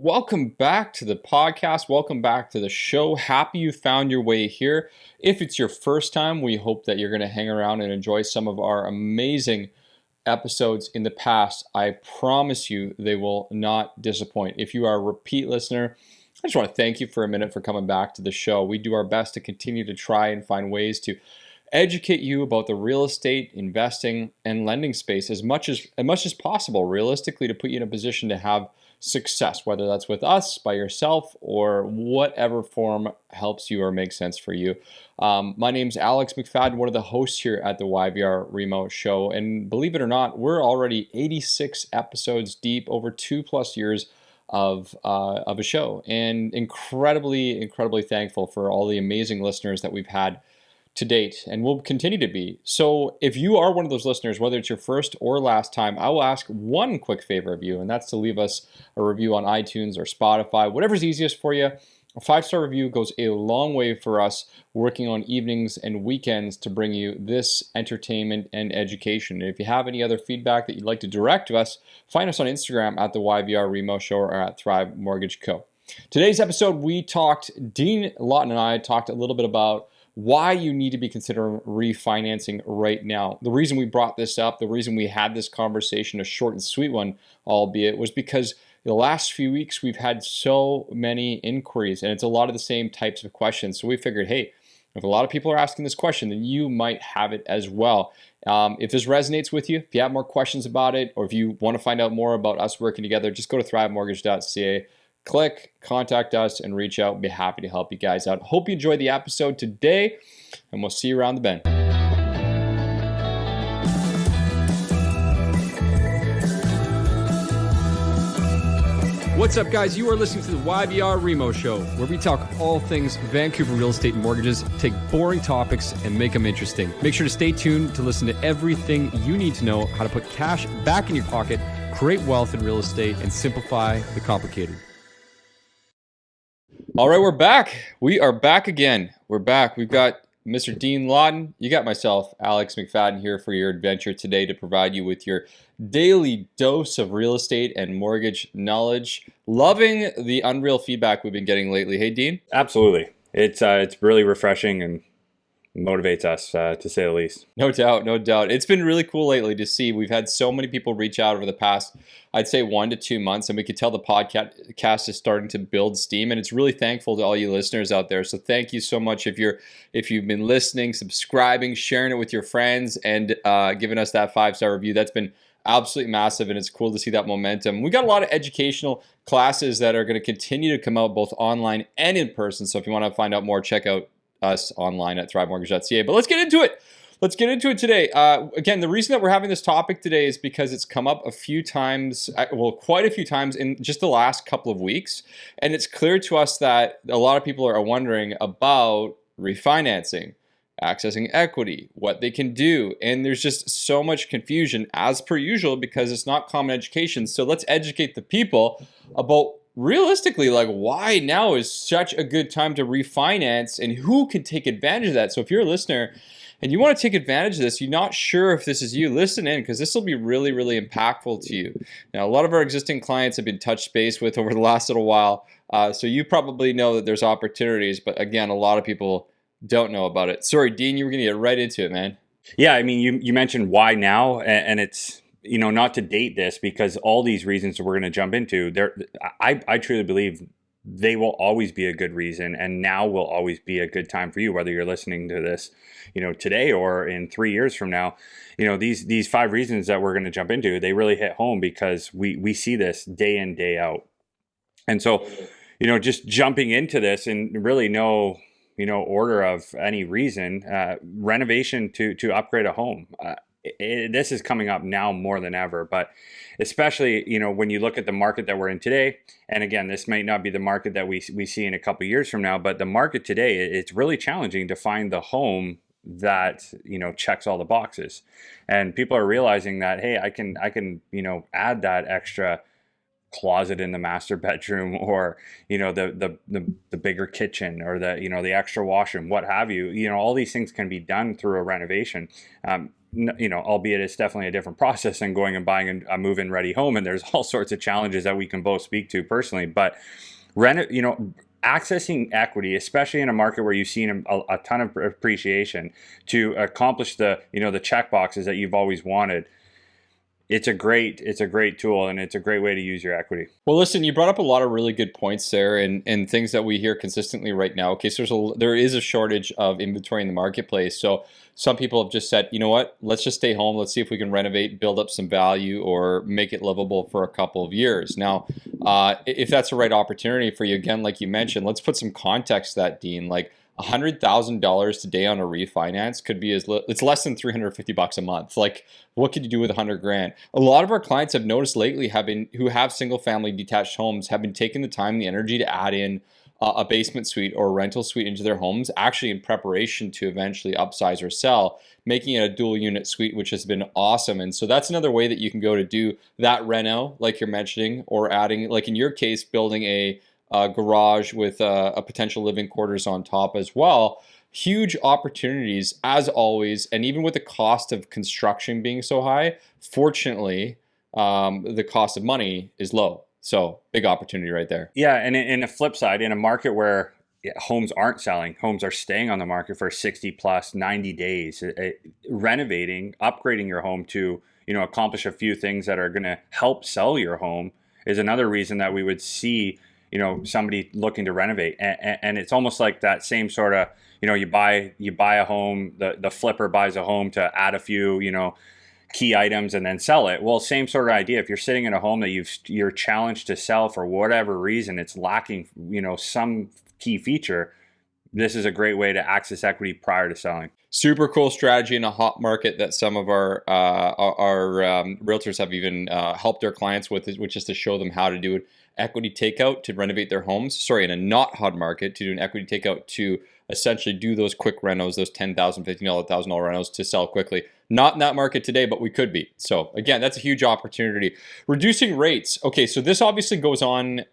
welcome back to the podcast. Welcome back to the show. Happy you found your way here. If it's your first time, we hope that you're going to hang around and enjoy some of our amazing episodes in the past. I promise you they will not disappoint. If you are a repeat listener, I just want to thank you for a minute for coming back to the show. We do our best to continue to try and find ways to educate you about the real estate, investing, and lending space as much as possible, realistically, to put you in a position to have success, whether that's with us, by yourself, or whatever form helps you or makes sense for you. My name's Alex McFadden, one of the hosts here at the YVR REMO show. And believe it or not, we're already 86 episodes deep, over 2+ years of a show, and incredibly thankful for all the amazing listeners that we've had to date and will continue to be. So if you are one of those listeners, whether it's your first or last time, I will ask one quick favor of you, and that's to leave us a review on iTunes or Spotify, whatever's easiest for you. A 5-star review goes a long way for us working on evenings and weekends to bring you this entertainment and education. And if you have any other feedback that you'd like to direct to us, find us on Instagram at the YVR REMO Show or at Thrive Mortgage Co. Today's episode, Dean Lawton and I talked a little bit about why you need to be considering refinancing right now. The reason we brought this up, the reason we had this conversation, a short and sweet one, albeit, was because the last few weeks we've had so many inquiries, and it's a lot of the same types of questions. So we figured, hey, if a lot of people are asking this question, then you might have it as well. If this resonates with you, if you have more questions about it, or if you want to find out more about us working together, just go to thrivemortgage.ca. Click, contact us, and reach out. We'll be happy to help you guys out. Hope you enjoyed the episode today, and we'll see you around the bend. What's up, guys? You are listening to the YVR REMO Show, where we talk all things Vancouver real estate and mortgages, take boring topics, and make them interesting. Make sure to stay tuned to listen to everything you need to know how to put cash back in your pocket, create wealth in real estate, and simplify the complicated. All right, we're back. We are back again. We're back. We've got Mr. Dean Lawton. You got myself, Alex McFadden, here for your adventure today to provide you with your daily dose of real estate and mortgage knowledge. Loving the unreal feedback we've been getting lately. Hey, Dean? Absolutely. It's really refreshing and motivates us, to say the least. No doubt, no doubt. It's been really cool lately to see. We've had so many people reach out over the past, I'd say, 1 to 2 months, and we could tell the podcast is starting to build steam, and it's really thankful to all you listeners out there. So thank you so much if you've been listening, subscribing, sharing it with your friends, and giving us that 5-star review. That's been absolutely massive, and it's cool to see that momentum. We got a lot of educational classes that are going to continue to come out both online and in person. So if you want to find out more, check out us online at thrivemortgage.ca. But let's get into it. Let's get into it today. Again, the reason that we're having this topic today is because it's come up a few times, quite a few times in just the last couple of weeks. And it's clear to us that a lot of people are wondering about refinancing, accessing equity, what they can do. And there's just so much confusion, as per usual, because it's not common education. So let's educate the people about realistically, like, why now is such a good time to refinance and who can take advantage of that. So if you're a listener and you want to take advantage of this, you're not sure if this is you, listen in, because this will be really impactful to you. Now, a lot of our existing clients have been touched base with over the last little while. So you probably know that there's opportunities, but again, a lot of people don't know about it. Sorry, Dean, you were going to get right into it, man. Yeah, I mean, you mentioned why now, and it's, not to date this, because all these reasons that we're going to jump into, I truly believe they will always be a good reason, and now will always be a good time for you, whether you're listening to this, today or in 3 years from now. These 5 reasons that we're going to jump into, they really hit home because we see this day in, day out. And so, just jumping into this and really no order of any reason, renovation to upgrade a home. This is coming up now more than ever, but especially, when you look at the market that we're in today, and again, this might not be the market that we see in a couple of years from now, but the market today, it's really challenging to find the home that, checks all the boxes. And people are realizing that, hey, I can add that extra closet in the master bedroom, or the bigger kitchen, or the extra washroom, what have you. All these things can be done through a renovation. Albeit it's definitely a different process than going and buying a move-in ready home, and there's all sorts of challenges that we can both speak to personally. But accessing equity, especially in a market where you've seen a ton of appreciation, to accomplish the check boxes that you've always wanted, it's a great tool, and it's a great way to use your equity. Well, listen, you brought up a lot of really good points there, and things that we hear consistently right now. Okay, so there is a shortage of inventory in the marketplace. So some people have just said, you know what, let's just stay home. Let's see if we can renovate, build up some value, or make it livable for a couple of years. Now, if that's the right opportunity for you, again, like you mentioned, let's put some context to that, Dean. Like, $100,000 today on a refinance could be it's less than $350 a month. Like, what could you do with 100 grand? A lot of our clients have noticed lately, who have single family detached homes, have been taking the time and the energy to add in a basement suite or a rental suite into their homes, actually in preparation to eventually upsize or sell, making it a dual unit suite, which has been awesome. And so that's another way that you can go to do that reno, like you're mentioning, or adding, like in your case, building a garage with a potential living quarters on top as well. Huge opportunities as always, and even with the cost of construction being so high, fortunately, the cost of money is low. So big opportunity right there. Yeah, and in the flip side, in a market where homes aren't selling, homes are staying on the market for 60 plus 90 days, renovating, upgrading your home to accomplish a few things that are going to help sell your home is another reason that we would see somebody looking to renovate. And it's almost like that same sort of, you buy a home, the flipper buys a home to add a few key items and then sell it. Well, same sort of idea. If you're sitting in a home that you're challenged to sell for whatever reason, it's lacking some key feature, this is a great way to access equity prior to selling. Super cool strategy in a hot market that some of our realtors have even helped their clients with, which is to show them how to do an equity takeout to renovate their homes. Sorry, in a not hot market, to do an equity takeout to essentially do those quick renos, those $10,000, $15,000, $1,000 renos to sell quickly. Not in that market today, but we could be. So again, that's a huge opportunity. Reducing rates. Okay, so this obviously goes on.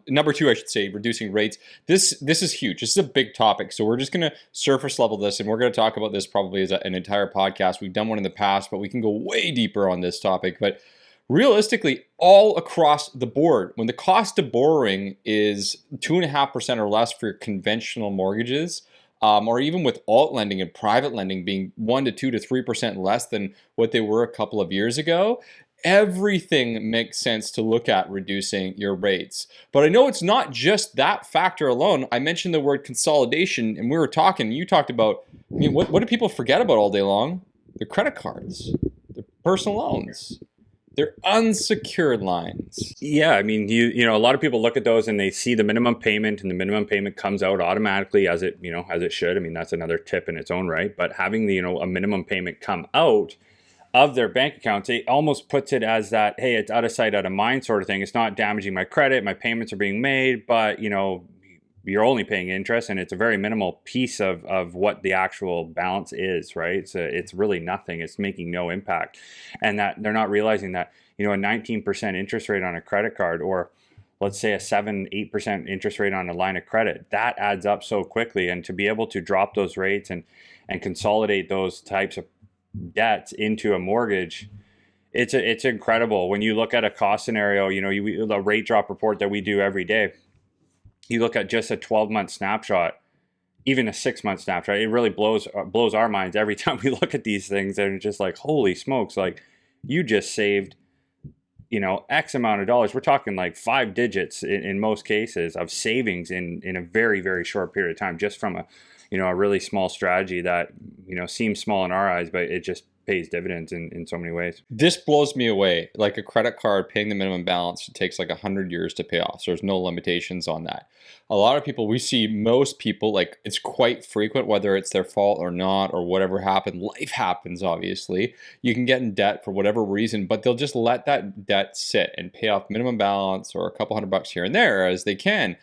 Number two, I should say, reducing rates. This is huge. This is a big topic. So we're just going to surface level this, and we're going to talk about this probably as an entire podcast. We've done one in the past, but we can go way deeper on this topic. But realistically, all across the board, when the cost of borrowing is 2.5% or less for your conventional mortgages, or even with alt lending and private lending being 1 to 2 to 3% less than what they were a couple of years ago, everything makes sense to look at reducing your rates. But I know it's not just that factor alone. I mentioned the word consolidation, and you talked about, what do people forget about all day long? Their credit cards, their personal loans. They're unsecured lines. Yeah, I mean, a lot of people look at those and they see the minimum payment, and the minimum payment comes out automatically as it should. I mean, that's another tip in its own right. But having a minimum payment come out of their bank accounts, it almost puts it as that, hey, it's out of sight, out of mind sort of thing. It's not damaging my credit. My payments are being made, but you're only paying interest, and it's a very minimal piece of what the actual balance is, right? So it's really nothing. It's making no impact. And that they're not realizing that, a 19% interest rate on a credit card, or let's say a 7-8% interest rate on a line of credit, that adds up so quickly. And to be able to drop those rates and consolidate those types of debts into a mortgage, it's incredible. When you look at a cost scenario, the rate drop report that we do every day, you look at just a 12-month snapshot, even a 6-month snapshot, it really blows our minds every time we look at these things. And it's just like, holy smokes, like you just saved, X amount of dollars. We're talking like 5 digits in most cases of savings in a very, very short period of time, just from a really small strategy that, seems small in our eyes, but it just pays dividends in so many ways. This blows me away. Like a credit card, paying the minimum balance, it takes like 100 years to pay off. So there's no limitations on that. A lot of people, we see most people, like it's quite frequent, whether it's their fault or not, or whatever happened. Life happens, obviously. You can get in debt for whatever reason, but they'll just let that debt sit and pay off minimum balance or a couple $100 here and there as they can.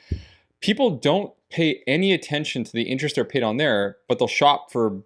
People don't pay any attention to the interest they're paid on there, but they'll shop for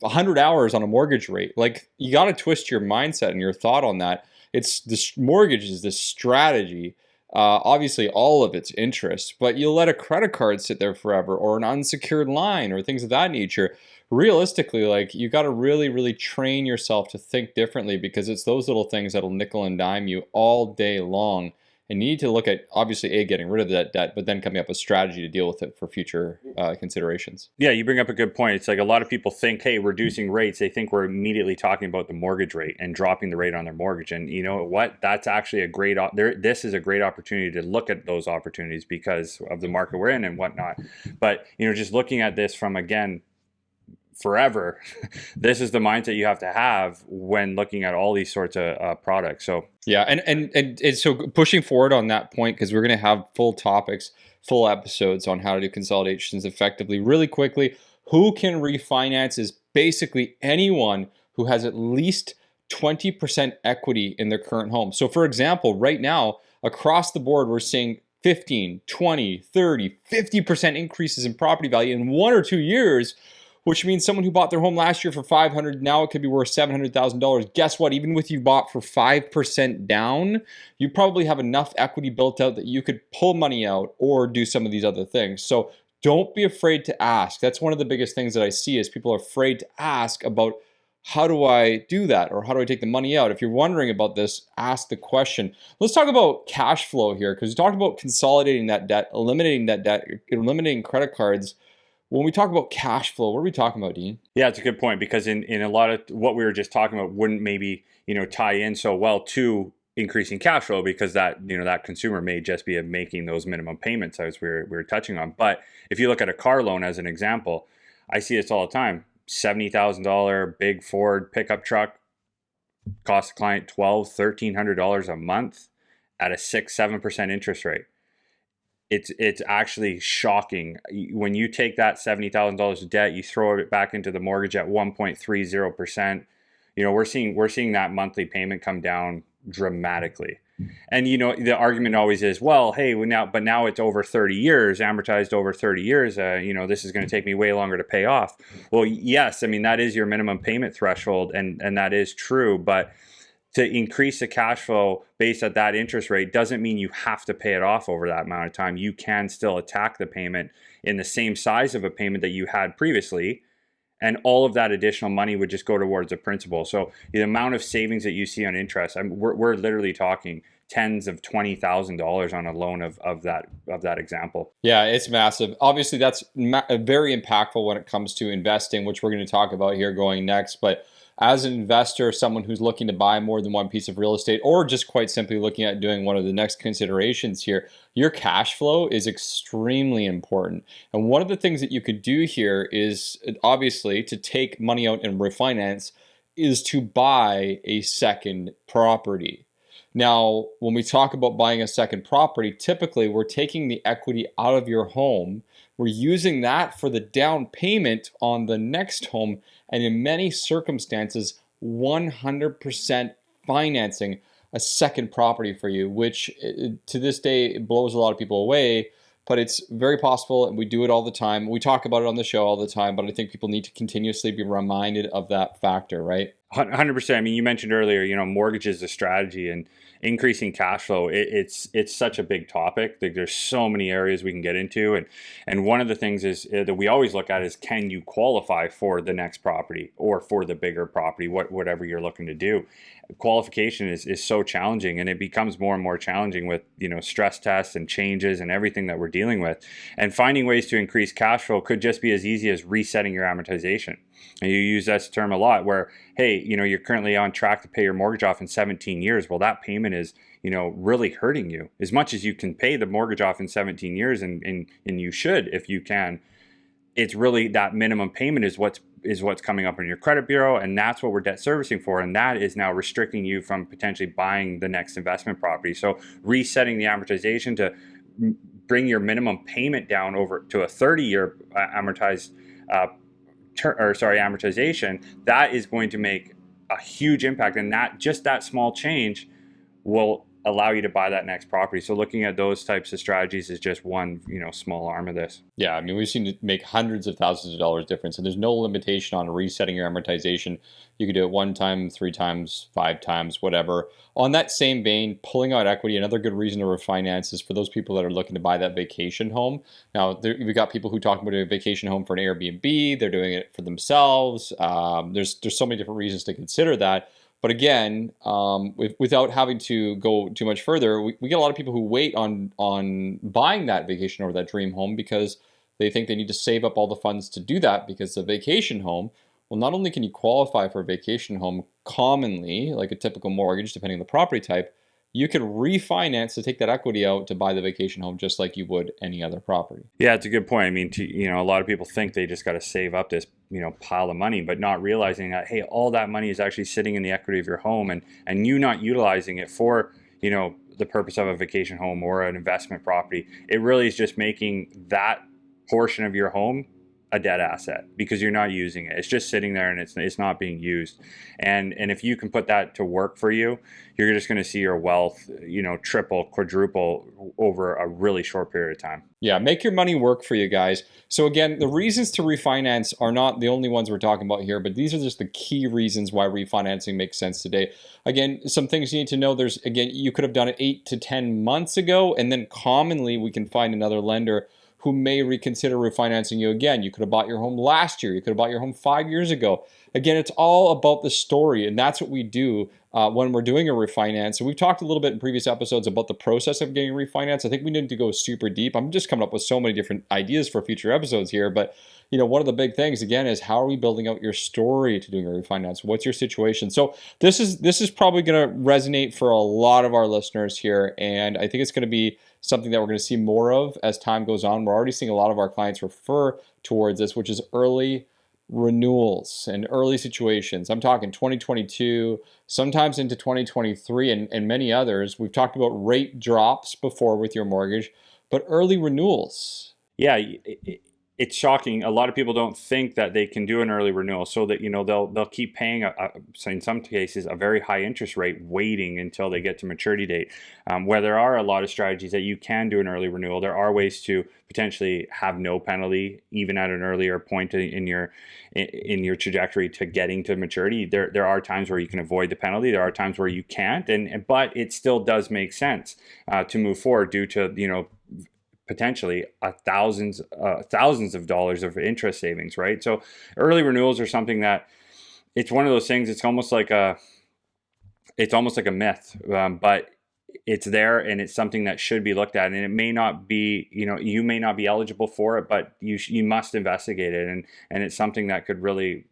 100 hours on a mortgage rate. Like, you got to twist your mindset and your thought on that. It's this mortgage is this strategy Obviously, all of it's interest, but you'll let a credit card sit there forever, or an unsecured line, or things of that nature. Realistically, like, you got to really, really train yourself to think differently, because it's those little things that'll nickel and dime you all day long. And you need to look at, obviously, A, getting rid of that debt, but then coming up with a strategy to deal with it for future considerations. Yeah, you bring up a good point. It's like a lot of people think, hey, reducing rates, they think we're immediately talking about the mortgage rate and dropping the rate on their mortgage. And you know what? That's actually a great, this is a great opportunity to look at those opportunities because of the market we're in and whatnot. But, you know, just looking at this from, again, forever, this is the mindset you have to have when looking at all these sorts of products. So yeah, and so pushing forward on that point, because we're going to have full topics, full episodes on how to do consolidations effectively. Really quickly, who can refinance is basically anyone who has at least 20% equity in their current home. So for example, right now, across the board, we're seeing 15, 20, 30, 50% increases in property value in 1 or 2 years, which means someone who bought their home last year for $500, now it could be worth $700,000. Guess what? Even with you bought for 5% down, you probably have enough equity built out that you could pull money out or do some of these other things. So don't be afraid to ask. That's one of the biggest things that I see is people are afraid to ask about, how do I do that? Or how do I take the money out? If you're wondering about this, ask the question. Let's talk about cash flow here, because we talked about consolidating that debt, eliminating credit cards. When we talk about cash flow, what are we talking about, Dean? yeah, it's a good point because in a lot of what we were just talking about wouldn't maybe, you know, tie in so well to increasing cash flow because that, you know, that consumer may just be making those minimum payments as we were touching on. But if you look at a car loan as an example, I see this all the time. $70,000 big Ford pickup truck costs the client $1,200-$1,300 a month at a 6-7% interest rate. It's actually shocking when you take that $70,000 of debt, you throw it back into the mortgage at 1.30%. You know, we're seeing that monthly payment come down dramatically. And you know, the argument always is, well, hey, now it's over 30 years, amortized over 30 years. You know, this is going to take me way longer to pay off. Well, yes, I mean that is your minimum payment threshold, and that is true, but to increase the cash flow based at that interest rate doesn't mean you have to pay it off over that amount of time. You can still attack the payment in the same size of a payment that you had previously, and all of that additional money would just go towards the principal. So the amount of savings that you see on interest, we're literally talking tens of $20,000 on a loan of that example. Yeah, it's massive. Obviously, that's very impactful when it comes to investing, which we're going to talk about here going next. But as an investor, someone who's looking to buy more than one piece of real estate, or just quite simply looking at doing one of the next considerations here, your cash flow is extremely important. And one of the things that you could do here is obviously to take money out and refinance is to buy a second property. Now, when we talk about buying a second property, typically we're taking the equity out of your home. We're using that for the down payment on the next home, and in many circumstances, 100% financing a second property for you, which to this day blows a lot of people away, but it's very possible, and we do it all the time. We talk about it on the show all the time, but I think people need to continuously be reminded of that factor, right? 100%. I mean, you mentioned earlier, you know, mortgage is a strategy, and increasing cash flow. It's such a big topic. There's so many areas we can get into, and one of the things is that we always look at is, can you qualify for the next property or for the bigger property, whatever you're looking to do. Qualification is so challenging, and it becomes more and more challenging with, you know, stress tests and changes and everything that we're dealing with. And finding ways to increase cash flow could just be as easy as resetting your amortization. And you use that term a lot where, hey, you know, you're currently on track to pay your mortgage off in 17 years. Well, that payment is, you know, really hurting you. As much as you can pay the mortgage off in 17 years, and you should if you can, it's really that minimum payment is what's coming up in your credit bureau, and that's what we're debt servicing for, and that is now restricting you from potentially buying the next investment property. So resetting the amortization to bring your minimum payment down over to a 30-year amortization, that is going to make a huge impact, and that small change will allow you to buy that next property. So looking at those types of strategies is just one, small arm of this. Yeah, I mean, we've seen it make hundreds of thousands of dollars difference, and there's no limitation on resetting your amortization. You can do it one time, three times, five times, whatever. On that same vein, pulling out equity, another good reason to refinance is for those people that are looking to buy that vacation home. Now, we've got people who talk about a vacation home for an Airbnb. They're doing it for themselves. There's so many different reasons to consider that. But again, without having to go too much further, we get a lot of people who wait on buying that vacation or that dream home because they think they need to save up all the funds to do that, because a vacation home, well, not only can you qualify for a vacation home commonly, like a typical mortgage, depending on the property type, you can refinance to take that equity out to buy the vacation home just like you would any other property. Yeah, it's a good point. I mean, a lot of people think they just got to save up this, pile of money, but not realizing that, hey, all that money is actually sitting in the equity of your home, and you not utilizing it for, the purpose of a vacation home or an investment property. It really is just making that portion of your home a dead asset because you're not using it. It's just sitting there and it's not being used. And if you can put that to work for you, you're just going to see your wealth, triple, quadruple over a really short period of time. Yeah, make your money work for you guys. So again, the reasons to refinance are not the only ones we're talking about here, but these are just the key reasons why refinancing makes sense today. Again, some things you need to know. You could have done it 8 to 10 months ago, and then commonly we can find another lender who may reconsider refinancing you again. You could have bought your home last year. You could have bought your home 5 years ago. Again, it's all about the story, and that's what we do when we're doing a refinance. So we've talked a little bit in previous episodes about the process of getting refinance. I think we need to go super deep. I'm just coming up with so many different ideas for future episodes here, but one of the big things again is how are we building out your story to doing a refinance? What's your situation? So this is probably going to resonate for a lot of our listeners here, and I think it's going to be something that we're going to see more of as time goes on. We're already seeing a lot of our clients refer towards this, which is early renewals and early situations. I'm talking 2022, sometimes into 2023, and many others. We've talked about rate drops before with your mortgage, but early renewals. Yeah, it's shocking. A lot of people don't think that they can do an early renewal, so that they'll keep paying so in some cases a very high interest rate, waiting until they get to maturity date. Where there are a lot of strategies that you can do an early renewal, there are ways to potentially have no penalty even at an earlier point in your trajectory to getting to maturity. There are times where you can avoid the penalty. There are times where you can't, but it still does make sense to move forward due to potentially thousands of dollars of interest savings, right? So early renewals are something that it's one of those things. It's almost like a myth, but it's there, and it's something that should be looked at. And it may not be, you may not be eligible for it, but you must investigate it, and it's something that could really,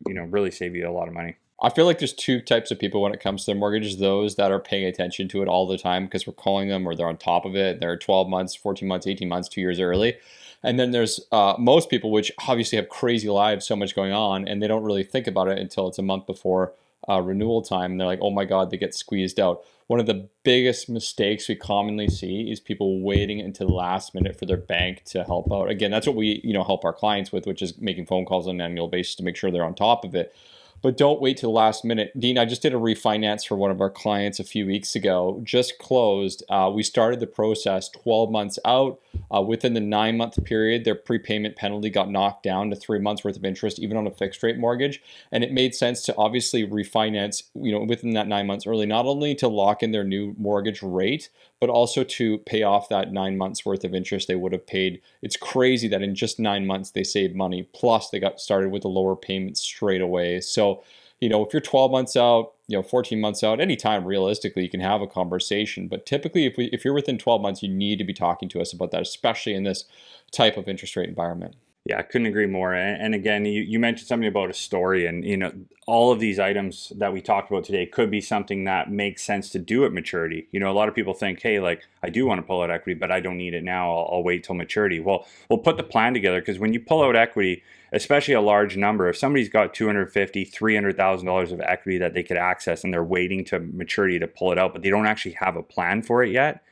really save you a lot of money. I feel like there's two types of people when it comes to their mortgages. Those that are paying attention to it all the time because we're calling them, or they're on top of it. They're 12 months, 14 months, 18 months, 2 years early. And then there's most people, which obviously have crazy lives, so much going on, and they don't really think about it until it's a month before renewal time. And they're like, oh my God, they get squeezed out. One of the biggest mistakes we commonly see is people waiting until the last minute for their bank to help out. Again, that's what we help our clients with, which is making phone calls on an annual basis to make sure they're on top of it. But don't wait till the last minute. Dean, I just did a refinance for one of our clients a few weeks ago, just closed. We started the process 12 months out. Within the 9-month period, their prepayment penalty got knocked down to 3 months worth of interest, even on a fixed rate mortgage. And it made sense to obviously refinance, within that 9 months early, not only to lock in their new mortgage rate, but also to pay off that 9 months worth of interest they would have paid. It's crazy that in just 9 months they saved money. Plus they got started with a lower payment straight away. So, if you're 12 months out, 14 months out, anytime realistically you can have a conversation. But typically if you're within 12 months, you need to be talking to us about that, especially in this type of interest rate environment. Yeah, I couldn't agree more. And again, you mentioned something about a story, and all of these items that we talked about today could be something that makes sense to do at maturity. A lot of people think, hey, like I do want to pull out equity, but I don't need it now. I'll wait till maturity. Well, we'll put the plan together, because when you pull out equity, especially a large number, if somebody's got $250,000, $300,000 of equity that they could access, and they're waiting to maturity to pull it out, but they don't actually have a plan for it yet,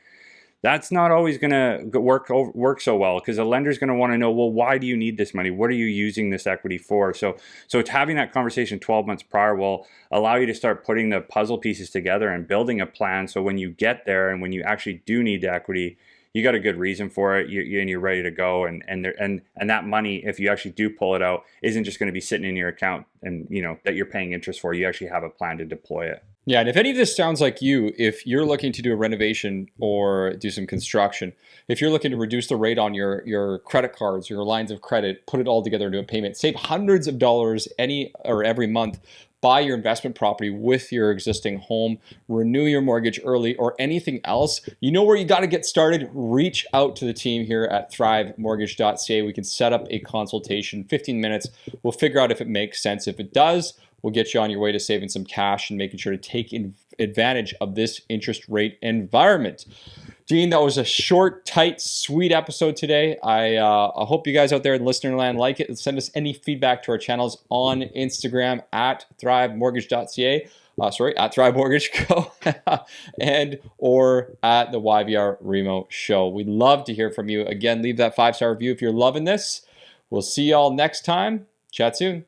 that's not always going to work so well, because a lender's going to want to know, well, why do you need this money? What are you using this equity for? So it's having that conversation 12 months prior will allow you to start putting the puzzle pieces together and building a plan. So when you get there and when you actually do need the equity, you got a good reason for it, and you're ready to go. And that money, if you actually do pull it out, isn't just going to be sitting in your account and that you're paying interest for. You actually have a plan to deploy it. Yeah, and if any of this sounds like you, if you're looking to do a renovation or do some construction, if you're looking to reduce the rate on your credit cards, your lines of credit, put it all together into a payment, save hundreds of dollars every month, buy your investment property with your existing home, renew your mortgage early, or anything else, you know where you got to get started. Reach out to the team here at thrivemortgage.ca. We can set up a consultation, 15 minutes. We'll figure out if it makes sense. If it does, we'll get you on your way to saving some cash and making sure to take advantage of this interest rate environment. Dean, that was a short, tight, sweet episode today. I hope you guys out there in listener land like it. Send us any feedback to our channels on Instagram at thrivemortgage.ca. At Thrive Mortgage Co. and or at the YVR REMO show. We'd love to hear from you. Again, leave that 5-star review if you're loving this. We'll see y'all next time. Chat soon.